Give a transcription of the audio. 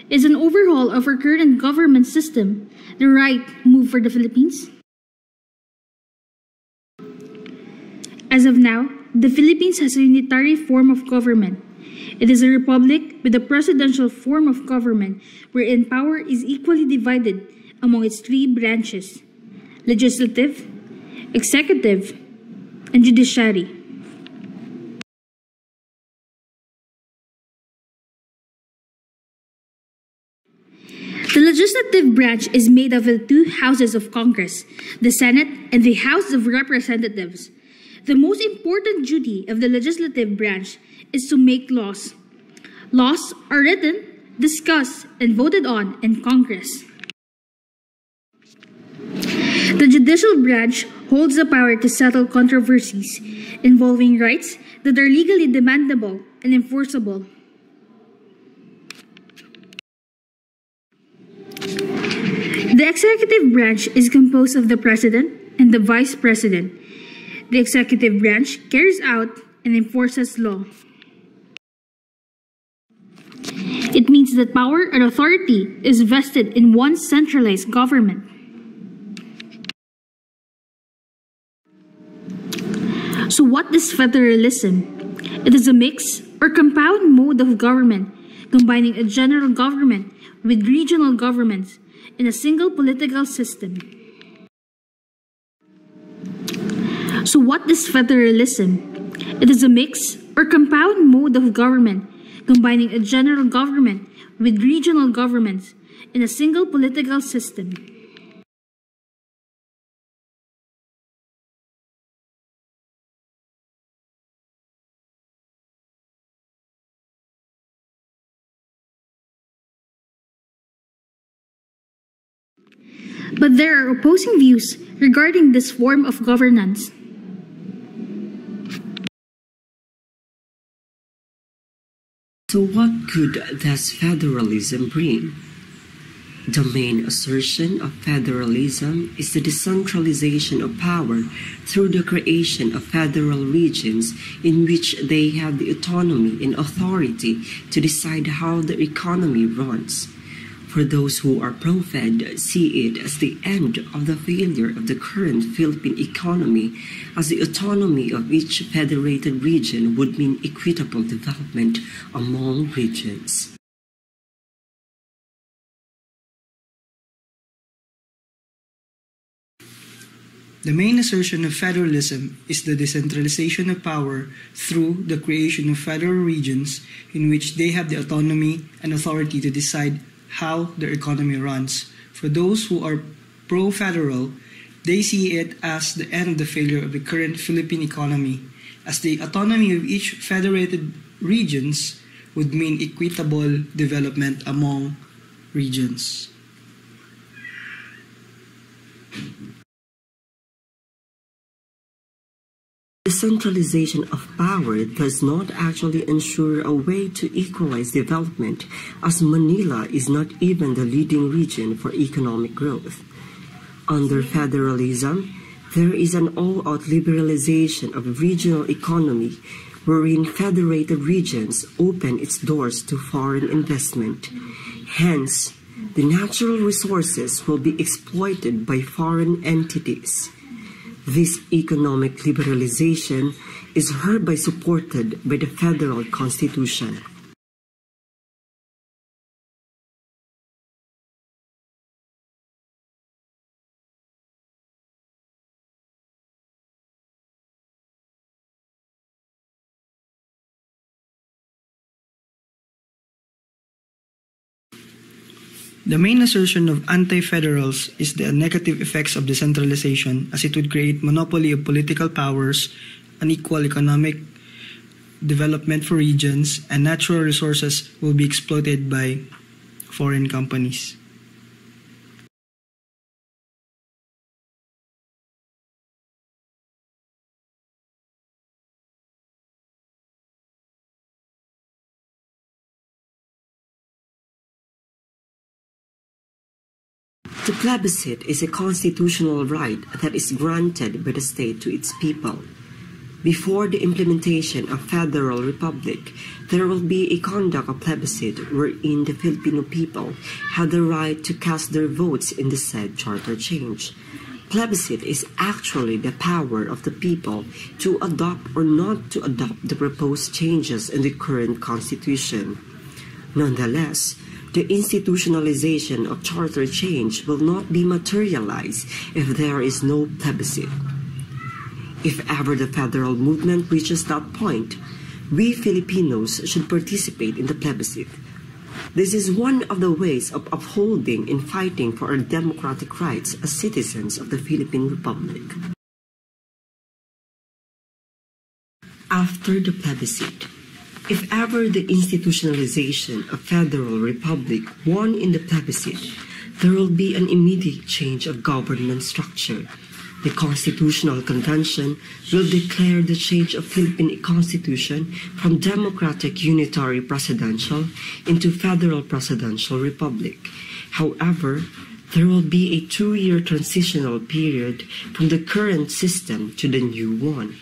Is an overhaul of our current government system the right move for the Philippines? As of now, the Philippines has a unitary form of government. It is a republic with a presidential form of government wherein power is equally divided among its three branches: legislative, executive, and judiciary. The legislative branch is made of the two houses of Congress, the Senate and the House of Representatives. The most important duty of the legislative branch is to make laws. Laws are written, discussed, and voted on in Congress. The judicial branch holds the power to settle controversies involving rights that are legally demandable and enforceable. The executive branch is composed of the President and the Vice President. The executive branch carries out and enforces law. It means that power and authority is vested in one centralized government. So what is federalism? It is a mix or compound mode of government, combining a general government with regional governments in a single political system. So what is federalism? It is a mix or compound mode of government, combining a general government with regional governments in a single political system. But there are opposing views regarding this form of governance. So what good does federalism bring? The main assertion of federalism is the decentralization of power through the creation of federal regions in which they have the autonomy and authority to decide how the economy runs. For those who are pro-Fed, see it as the end of the failure of the current Philippine economy, as the autonomy of each federated region would mean equitable development among regions. The main assertion of federalism is the decentralization of power through the creation of federal regions in which they have the autonomy and authority to decide how their economy runs. For those who are pro-federal, they see it as the end of the failure of the current Philippine economy, as the autonomy of each federated regions would mean equitable development among regions. Decentralization of power does not actually ensure a way to equalize development, as Manila is not even the leading region for economic growth. Under federalism, there is an all-out liberalization of regional economy, wherein federated regions open its doors to foreign investment. Hence, the natural resources will be exploited by foreign entities. This economic liberalization is hereby supported by the Federal Constitution. The main assertion of anti-federals is the negative effects of decentralization, as it would create monopoly of political powers, unequal economic development for regions, and natural resources will be exploited by foreign companies. The plebiscite is a constitutional right that is granted by the state to its people. Before the implementation of Federal Republic, there will be a conduct of plebiscite wherein the Filipino people have the right to cast their votes in the said charter change. Plebiscite is actually the power of the people to adopt or not to adopt the proposed changes in the current constitution. Nonetheless, the institutionalization of charter change will not be materialized if there is no plebiscite. If ever the federal movement reaches that point, we Filipinos should participate in the plebiscite. This is one of the ways of upholding and fighting for our democratic rights as citizens of the Philippine Republic. After the plebiscite, if ever the institutionalization of Federal Republic won in the plebiscite, there will be an immediate change of government structure. The Constitutional Convention will declare the change of Philippine Constitution from democratic unitary presidential into federal presidential republic. However, there will be a 2-year transitional period from the current system to the new one.